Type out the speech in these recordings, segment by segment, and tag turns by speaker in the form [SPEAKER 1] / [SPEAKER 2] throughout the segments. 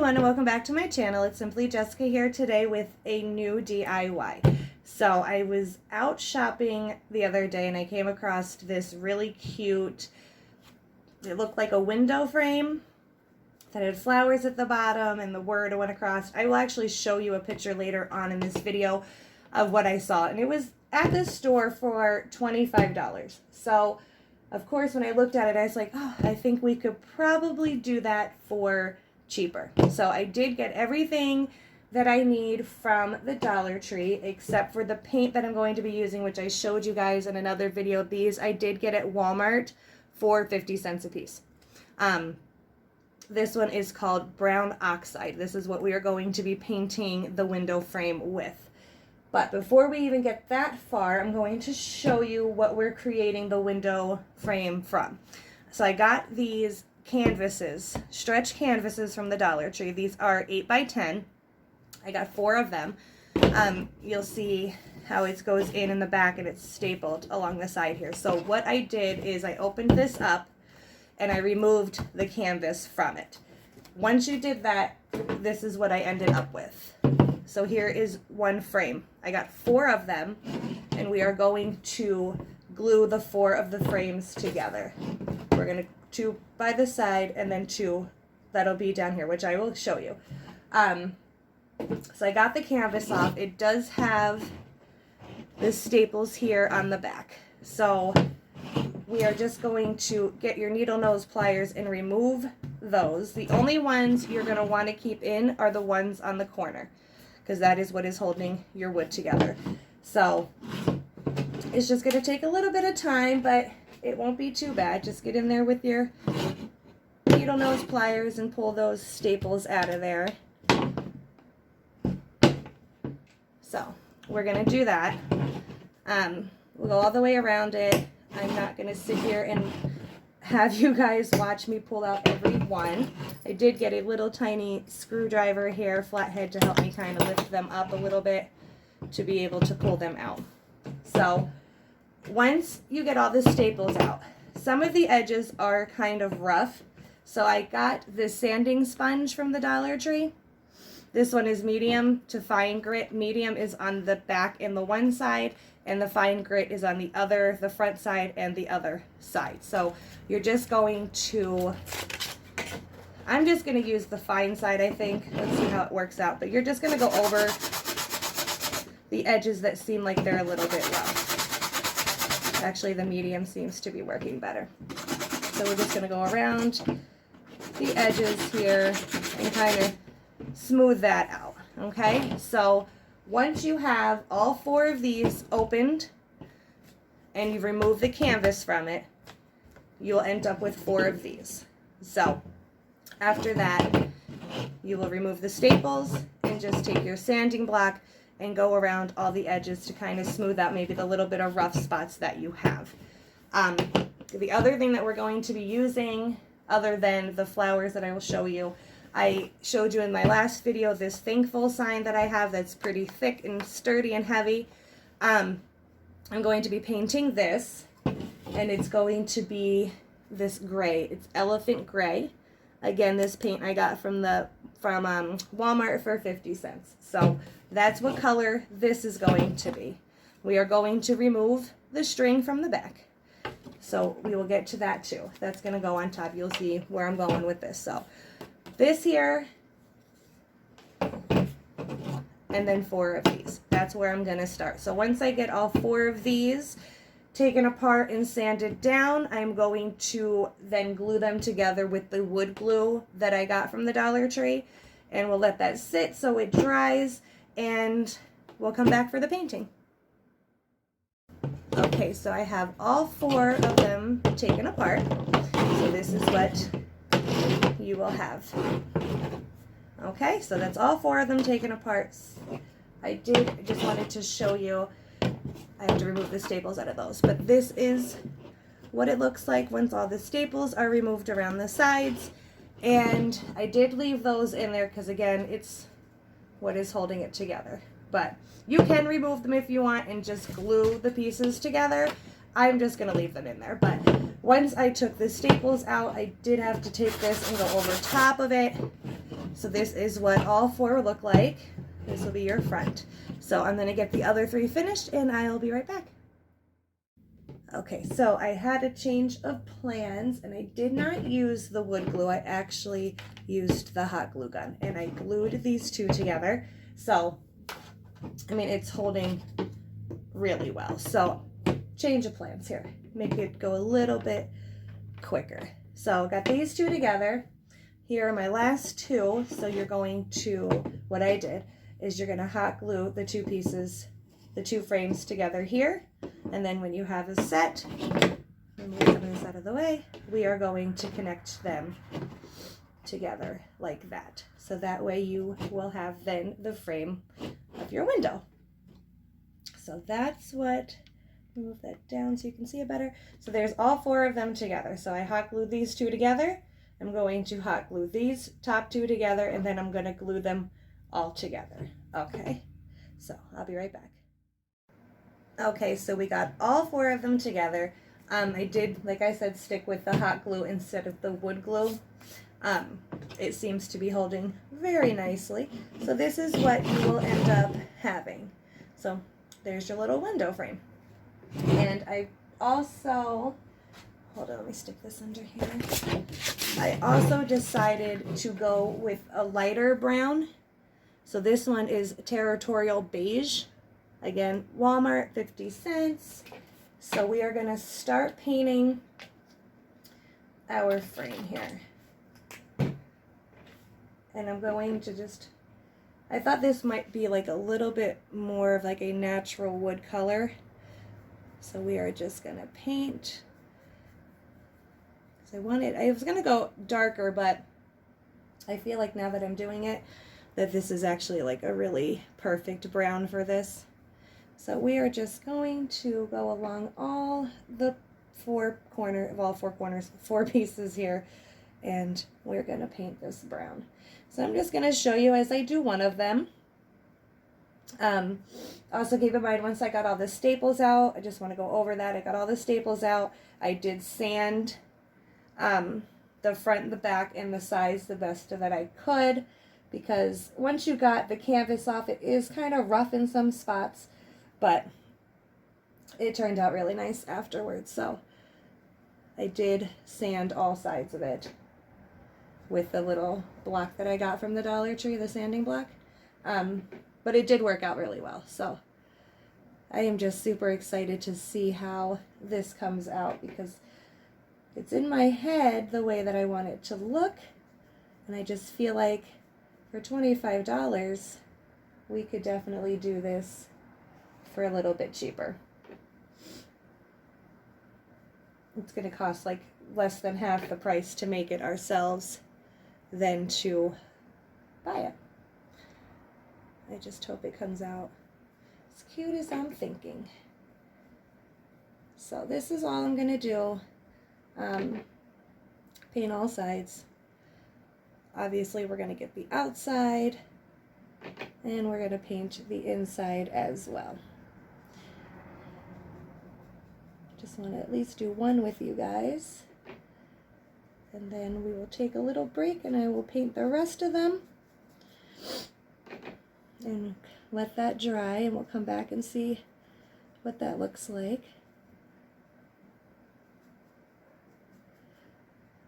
[SPEAKER 1] everyone, and welcome back to my channel. It's Simply Jessica here today with a new DIY. So I was out shopping the other day and I came across this really cute, it looked like a window frame that had flowers at the bottom and the word went across. I will actually show you a picture later on in this video of what I saw, and it was at the store for $25. So of course when I looked at it I was like, oh, I think we could probably do that for cheaper. So I did get everything that I need from the Dollar Tree except for the paint that I'm going to be using, which I showed you guys in another video. These I did get at Walmart for 50 cents a piece. This one is called Brown Oxide. This is what we are going to be painting the window frame with. But before we even get that far, I'm going to show you what we're creating the window frame from. So I got these canvases, stretch canvases from the Dollar Tree. These are 8 by 10. I got 4 of them. You'll see how it goes in the back and it's stapled along the side here. So what I did is I opened this up and I removed the canvas from it. Once you did that, this is what I ended up with. So here is one frame. I got 4 of them, and we are going to glue the 4 of the frames together. We're going to 2 by the side and then 2 that'll be down here, which I will show you. So I got the canvas off. It does have the staples here on the back. So we are just going to get your needle nose pliers and remove those. The only ones you're going to want to keep in are the ones on the corner, because that is what is holding your wood together. So it's just going to take a little bit of time, but it won't be too bad. Just get in there with your needle nose pliers and pull those staples out of there. So we're going to do that. We'll go all the way around it. I'm not going to sit here and have you guys watch me pull out every one. I did get a little tiny screwdriver here, flathead, to help me kind of lift them up a little bit to be able to pull them out. So once you get all the staples out, some of the edges are kind of rough. So I got this sanding sponge from the Dollar Tree. This one is medium to fine grit. Medium is on the back and the one side, and the fine grit is on the other, the front side and the other side. So you're just going to, I'm just going to use the fine side, I think. Let's see how it works out. But you're just going to go over the edges that seem like they're a little bit rough. Actually, the medium seems to be working better. So we're just going to go around the edges here and kind of smooth that out. Okay, so once you have all 4 of these opened and you've removed the canvas from it, you'll end up with 4 of these. So after that, you will remove the staples and just take your sanding block and go around all the edges to kind of smooth out maybe the little bit of rough spots that you have. The other thing that we're going to be using, other than the flowers that I will show you, I showed you in my last video this thankful sign that I have that's pretty thick and sturdy and heavy. I'm going to be painting this, and it's going to be this gray. It's elephant gray. Again, this paint I got from Walmart for 50 cents. So that's what color this is going to be. We are going to remove the string from the back. So we will get to that too. That's going to go on top. You'll see where I'm going with this. So this here, and then 4 of these. That's where I'm going to start. So once I get all 4 of these taken apart and sanded down, I'm going to then glue them together with the wood glue that I got from the Dollar Tree. And we'll let that sit so it dries, and we'll come back for the painting. Okay, so I have all 4 of them taken apart. So this is what you will have. Okay, so that's all 4 of them taken apart. I just wanted to show you. I have to remove the staples out of those, but this is what it looks like once all the staples are removed around the sides. And I did leave those in there because, again, it's what is holding it together. But you can remove them if you want and just glue the pieces together. I'm just going to leave them in there. But once I took the staples out, I did have to take this and go over top of it. So this is what all 4 look like. This will be your front. So I'm gonna get the other 3 finished and I'll be right back. Okay, so I had a change of plans and I did not use the wood glue. I actually used the hot glue gun and I glued these 2 together. So, I mean, it's holding really well. So, change of plans here. Make it go a little bit quicker. So, got these 2 together. Here are my last 2. So, you're going to, what I did is you're going to hot glue the 2 pieces, the 2 frames together here. And then when you have a set, let me get some of this out of the way, we are going to connect them together like that. So that way you will have then the frame of your window. So that's what, move that down so you can see it better. So there's all 4 of them together. So I hot glued these 2 together. I'm going to hot glue these top 2 together and then I'm going to glue them all together. Okay, so I'll be right back. Okay, so we got all 4 of them together. I did, like I said, stick with the hot glue instead of the wood glue. It seems to be holding very nicely. So this is what you will end up having. So there's your little window frame. And I also, hold on, let me stick this under here. I also decided to go with a lighter brown. So this one is Territorial Beige. Again, Walmart, 50 cents. So we are going to start painting our frame here. And I'm going to just, I thought this might be like a little bit more of like a natural wood color. So we are just going to paint. So I was going to go darker, but I feel like now that I'm doing it, that this is actually like a really perfect brown for this. So we are just going to go along all the 4 corners, 4 pieces here, and we're going to paint this brown. So I'm just going to show you as I do one of them. Also keep in mind, once I got all the staples out, I just want to go over that. I got all the staples out. I did sand the front, the back, and the sides the best that I could, because once you got the canvas off, it is kind of rough in some spots. But it turned out really nice afterwards. So I did sand all sides of it with the little block that I got from the Dollar Tree, the sanding block. But it did work out really well. So I am just super excited to see how this comes out, because it's in my head the way that I want it to look. And I just feel like for $25, we could definitely do this for a little bit cheaper. It's going to cost like less than half the price to make it ourselves than to buy it. I just hope it comes out as cute as I'm thinking. So this is all I'm going to do. Paint all sides. Obviously we're going to get the outside and we're going to paint the inside as well. Just want to at least do one with you guys. And then we will take a little break and I will paint the rest of them. And let that dry and we'll come back and see what that looks like.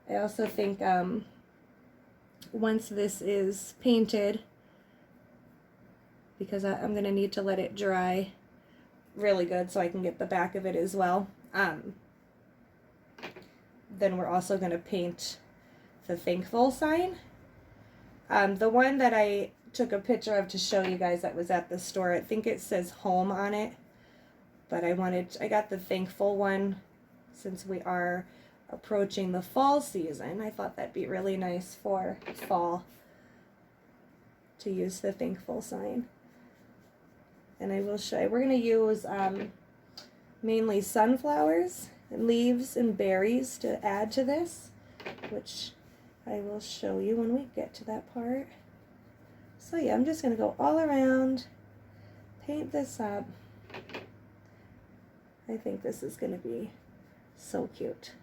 [SPEAKER 1] I also think once this is painted, because I'm going to need to let it dry really good so I can get the back of it as well. Then we're also going to paint the Thankful sign. The one that I took a picture of to show you guys that was at the store, I think it says home on it, but I got the Thankful one since we are approaching the fall season. I thought that'd be really nice for fall to use the Thankful sign. And I will show you, we're going to use mainly sunflowers and leaves and berries to add to this, which I will show you when we get to that part. So yeah, I'm just going to go all around, paint this up. I think this is going to be so cute.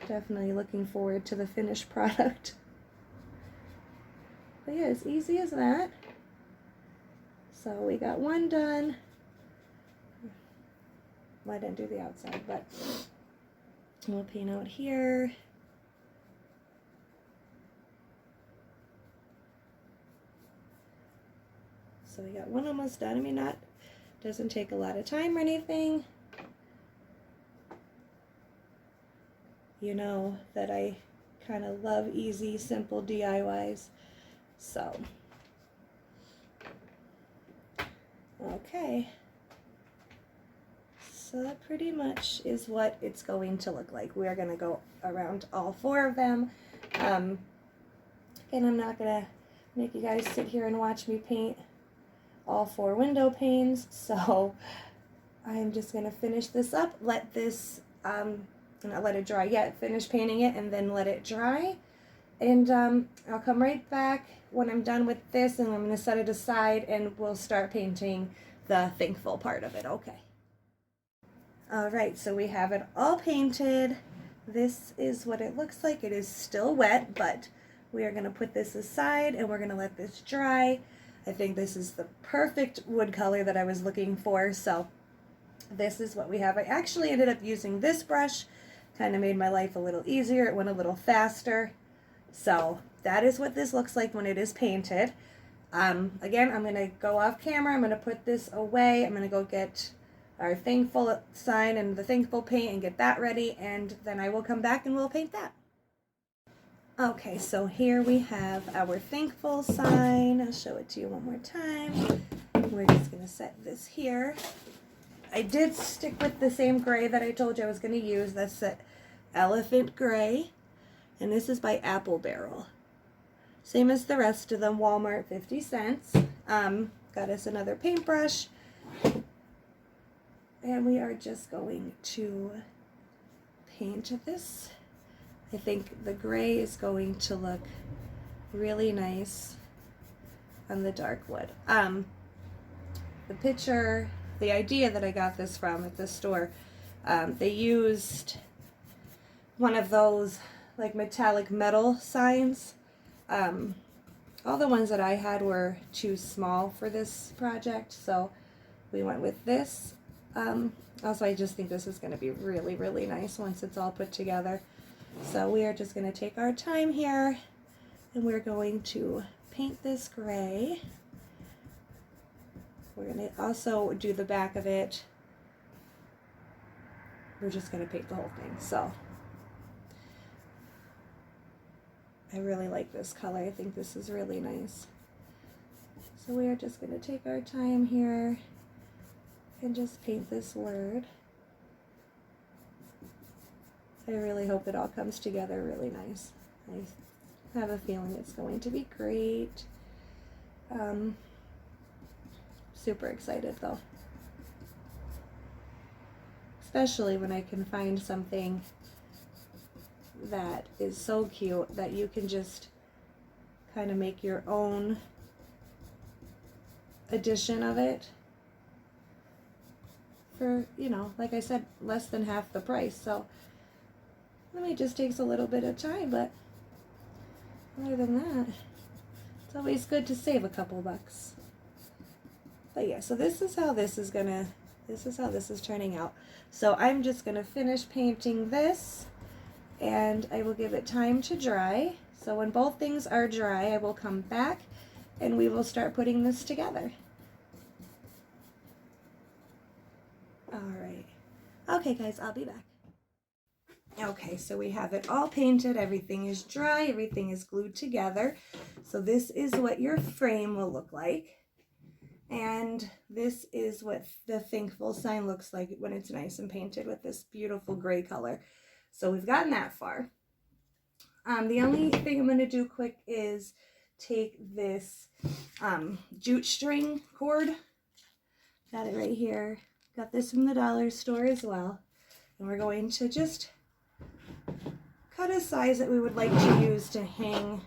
[SPEAKER 1] Definitely looking forward to the finished product. But yeah, as easy as that. So we got one done. Well, I didn't do the outside, but we'll paint out here. So we got one almost done. I mean, doesn't take a lot of time or anything. You know that I kind of love easy, simple DIYs. So, okay. So that pretty much is what it's going to look like. We're going to go around all 4 of them. And I'm not going to make you guys sit here and watch me paint all 4 window panes. So I'm just going to finish this up, let this, not let it dry yet, finish painting it and then let it dry. And I'll come right back when I'm done with this, and I'm going to set it aside and we'll start painting the thankful part of it. Okay. Alright, so we have it all painted. This is what it looks like. It is still wet, but we are going to put this aside and we're going to let this dry. I think this is the perfect wood color that I was looking for, so this is what we have. I actually ended up using this brush. Kind of made my life a little easier. It went a little faster. So that is what this looks like when it is painted. Again, I'm going to go off camera. I'm going to put this away. I'm going to go get our thankful sign and the thankful paint and get that ready, and then I will come back and we'll paint that. Okay, so here we have our thankful sign. I'll show it to you one more time. We're just going to set this here. I did stick with the same gray that I told you I was going to use. That's the Elephant Gray, and this is by Apple Barrel. Same as the rest of them, Walmart, 50 cents. Got us another paintbrush. And we are just going to paint this. I think the gray is going to look really nice on the dark wood. The idea that I got this from at the store, they used one of those like metallic metal signs. All the ones that I had were too small for this project, so we went with this. Also, I just think this is going to be really, really nice once it's all put together. So we are just going to take our time here, and we're going to paint this gray. We're going to also do the back of it. We're just going to paint the whole thing. So I really like this color. I think this is really nice. So we are just going to take our time here and just paint this word. I really hope it all comes together really nice. I have a feeling it's going to be great. Super excited though. Especially when I can find something that is so cute that you can just kind of make your own edition of it for, you know, like I said, less than half the price. So I mean, it just takes a little bit of time, but other than that, it's always good to save a couple bucks. But yeah, so this is how this is turning out. So I'm just gonna finish painting this, and I will give it time to dry. So when both things are dry, I will come back and we will start putting this together. All right. Okay, guys, I'll be back. Okay, so we have it all painted. Everything is dry. Everything is glued together. So this is what your frame will look like. And this is what the thankful sign looks like when it's nice and painted with this beautiful gray color. So we've gotten that far. The only thing I'm going to do quick is take this jute string cord. Got it right here. Got this from the dollar store as well. And we're going to just cut a size that we would like to use to hang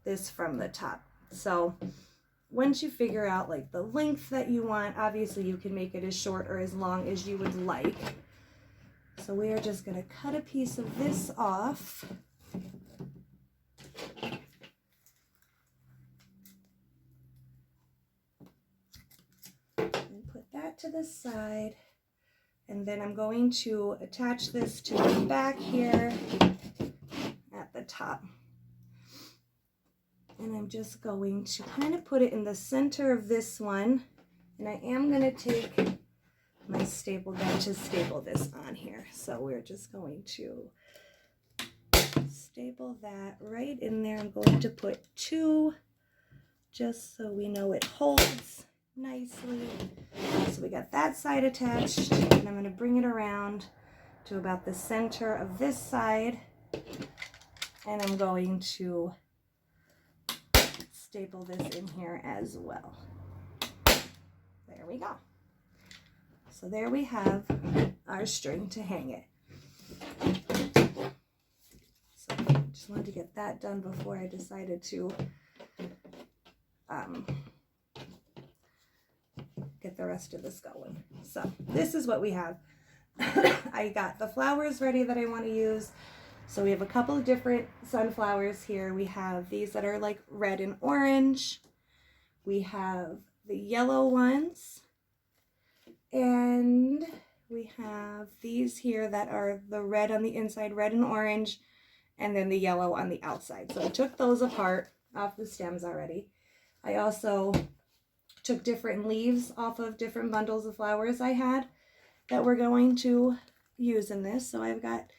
[SPEAKER 1] this from the top. So once you figure out like the length that you want, obviously you can make it as short or as long as you would like. So we are just going to cut a piece of this off. And put that to the side. And then I'm going to attach this to the back here at the top. And I'm just going to kind of put it in the center of this one. And I am going to take my staple gun to staple this on here. So we're just going to staple that right in there. I'm going to put 2 just so we know it holds nicely. So we got that side attached, and I'm going to bring it around to about the center of this side, and I'm going to staple this in here as well. There we go. So there we have our string to hang it. So I just wanted to get that done before I decided to get the rest of this going. So this is what we have. I got the flowers ready that I want to use. So we have a couple of different sunflowers here. We have these that are like red and orange. We have the yellow ones. And we have these here that are the red on the inside, red and orange, and then the yellow on the outside. So I took those apart off the stems already. I also took different leaves off of different bundles of flowers I had that we're going to use in this. So I've got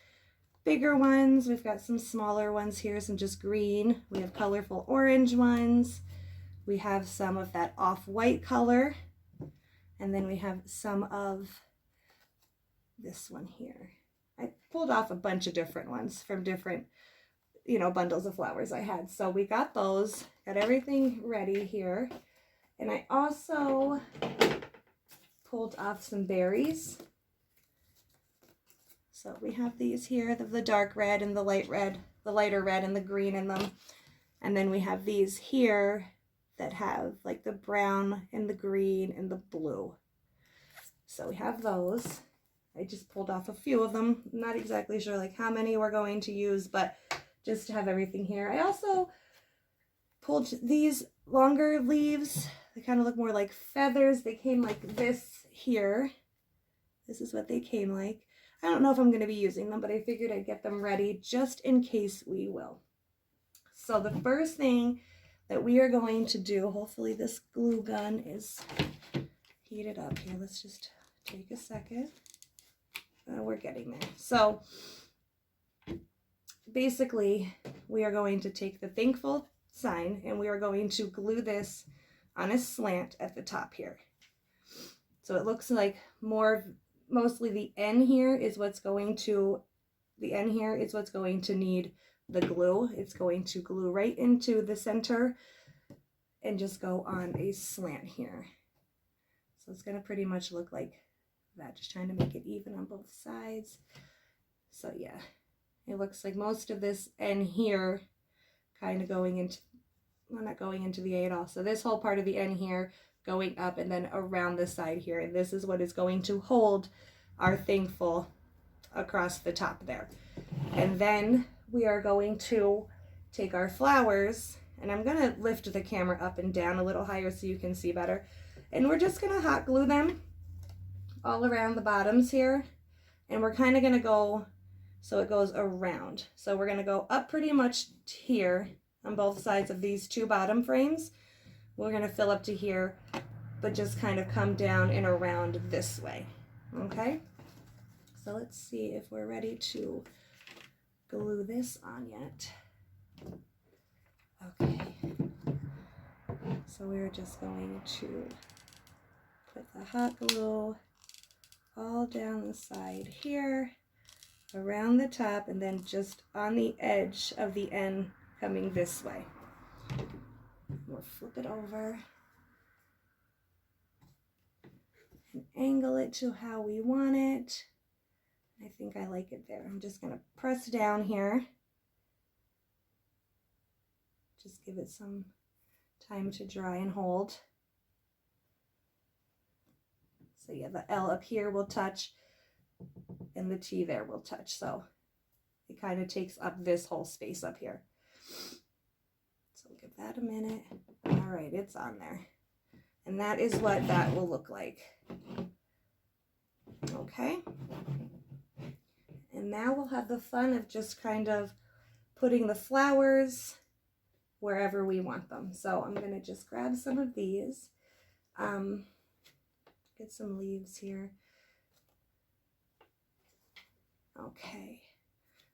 [SPEAKER 1] bigger ones, we've got some smaller ones here, some just green. We have colorful orange ones. We have some of that off-white color. And then we have some of this one here. I pulled off a bunch of different ones from different, bundles of flowers I had. So we got those, got everything ready here. And I also pulled off some berries. So we have these here, the dark red and the light red, the lighter red and the green in them. And then we have these here that have like the brown and the green and the blue. So we have those. I just pulled off a few of them. I'm not exactly sure like how many we're going to use, but just to have everything here. I also pulled these longer leaves. They kind of look more like feathers. They came like this here. This is what they came like. I don't know if I'm going to be using them, but I figured I'd get them ready just in case we will. So the first thing that we are going to do, hopefully this glue gun is heated up here. Let's just take a second. We're getting there. So basically we are going to take the thankful sign and we are going to glue this on a slant at the top here. So it looks like mostly the N here is what's going to need the glue. It's going to glue right into the center and just go on a slant here. So it's going to pretty much look like that, just trying to make it even on both sides. So yeah, it looks like most of this N here kind of going into, well, not going into the A at all. So this whole part of the N here going up and then around the side here. And this is what is going to hold our thankful across the top there. And then we are going to take our flowers, and I'm going to lift the camera up and down a little higher so you can see better. And we're just going to hot glue them all around the bottoms here. And we're kind of going to go so it goes around. So we're going to go up pretty much here on both sides of these two bottom frames. We're going to fill up to here, but just kind of come down and around this way. Okay? So let's see if we're ready to glue this on yet. Okay. So we're just going to put the hot glue all down the side here, around the top, and then just on the edge of the N coming this way. We'll flip it over and angle it to how we want it. I think I like it there. I'm just going to press down here. Just give it some time to dry and hold. So yeah, the L up here will touch, and the T there will touch. So it kind of takes up this whole space up here. So we'll give that a minute. All right, it's on there. And that is what that will look like. Okay. And now we'll have the fun of just kind of putting the flowers wherever we want them. So I'm going to just grab some of these. Get some leaves here. Okay.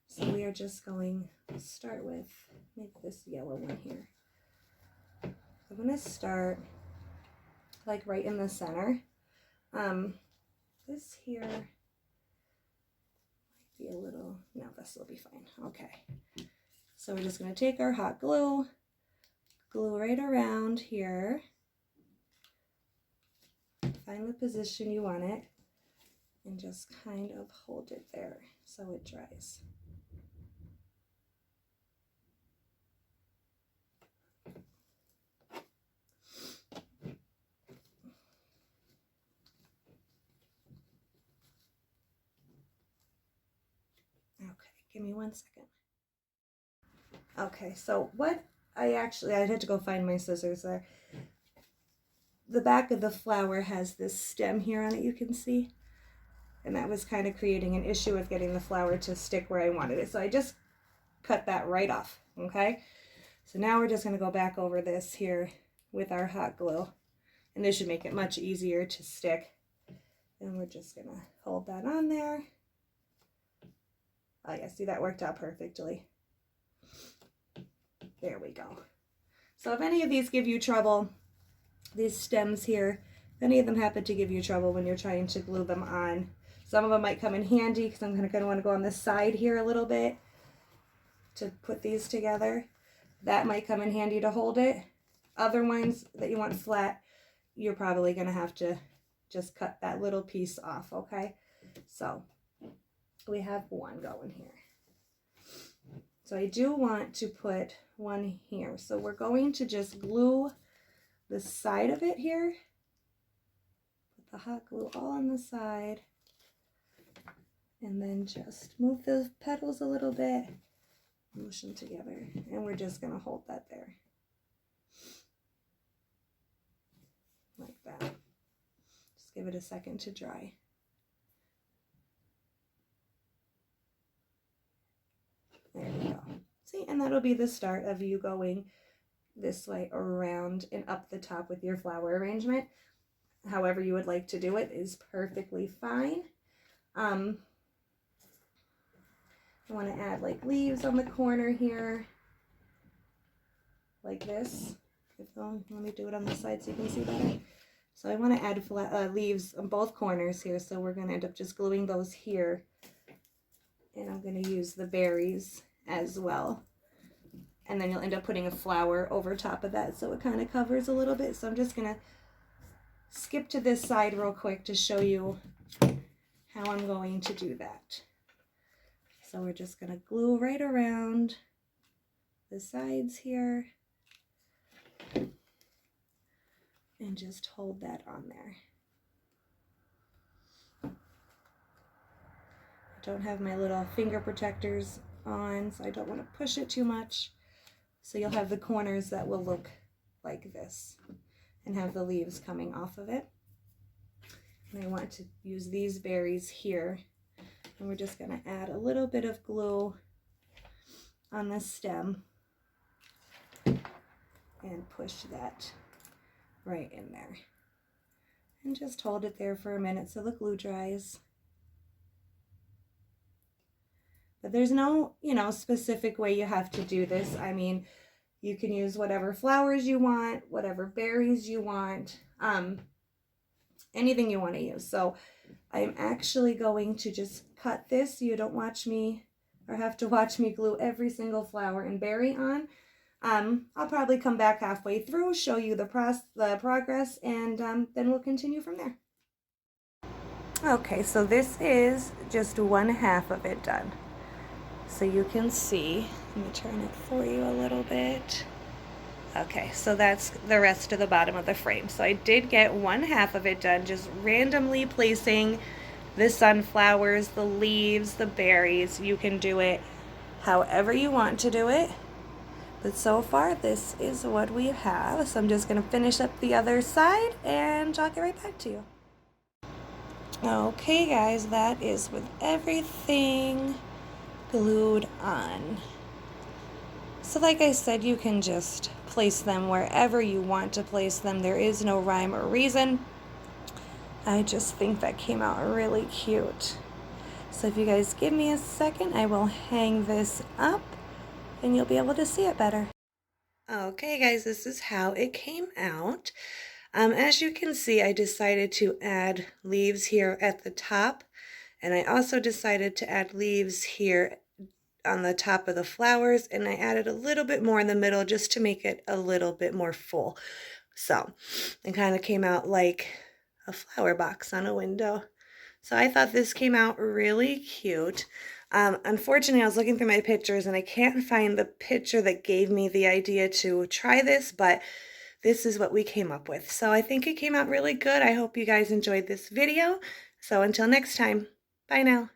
[SPEAKER 1] So we are just going to start with, make this yellow one here. I'm going to start like right in the center. This here might be a little, no, this will be fine. Okay. So we're just going to take our hot glue, glue right around here. Find the position you want it and just kind of hold it there so it dries. Give me 1 second. Okay, so what I had to go find my scissors there. The back of the flower has this stem here on it, you can see. And that was kind of creating an issue with getting the flower to stick where I wanted it. So I just cut that right off, okay? So now we're just gonna go back over this here with our hot glue. And this should make it much easier to stick. And we're just gonna hold that on there. Oh yeah, see, that worked out perfectly. There we go. So if any of these give you trouble, these stems here, if any of them happen to give you trouble when you're trying to glue them on, some of them might come in handy because I'm going to want to go on the side here a little bit to put these together. That might come in handy to hold it. Other ones that you want flat, you're probably going to have to just cut that little piece off, okay? So we have one going here. So I do want to put one here. So we're going to just glue the side of it here. Put the hot glue all on the side. And then just move the petals a little bit. Mush them together. And we're just going to hold that there. Like that. Just give it a second to dry. There we go. See, and that'll be the start of you going this way around and up the top with your flower arrangement. However you would like to do it is perfectly fine. I want to add like leaves on the corner here, like this. Let me do it on the side so you can see better. So I want to add leaves on both corners here, so we're going to end up just gluing those here. And I'm going to use the berries as well. And then you'll end up putting a flower over top of that so it kind of covers a little bit. So I'm just going to skip to this side real quick to show you how I'm going to do that. So we're just going to glue right around the sides here and just hold that on there. I don't have my little finger protectors on, so I don't want to push it too much. So you'll have the corners that will look like this and have the leaves coming off of it. And I want to use these berries here. And we're just going to add a little bit of glue on the stem and push that right in there. And just hold it there for a minute so the glue dries. But there's no, specific way you have to do this. I mean, you can use whatever flowers you want, whatever berries you want, anything you want to use. So I'm actually going to just cut this so you don't watch me or have to watch me glue every single flower and berry on. I'll probably come back halfway through, show you the progress, and then we'll continue from there. Okay, so this is just 1/2 of it done. So you can see, let me turn it for you a little bit. Okay, so that's the rest of the bottom of the frame. So I did get 1/2 of it done, just randomly placing the sunflowers, the leaves, the berries. You can do it however you want to do it. But so far, this is what we have. So I'm just going to finish up the other side and I'll get right back to you. Okay guys, that is with everything glued on. So like I said, you can just place them wherever you want to place them. There is no rhyme or reason. I just think that came out really cute. So if you guys give me a second, I will hang this up and you'll be able to see it better. Okay guys, this is how it came out. As you can see, I decided to add leaves here at the top, and I also decided to add leaves here on the top of the flowers, and I added a little bit more in the middle just to make it a little bit more full. So it kind of came out like a flower box on a window. So I thought this came out really cute. Unfortunately, I was looking through my pictures and I can't find the picture that gave me the idea to try this, but this is what we came up with. So I think it came out really good. I hope you guys enjoyed this video. So until next time, bye now.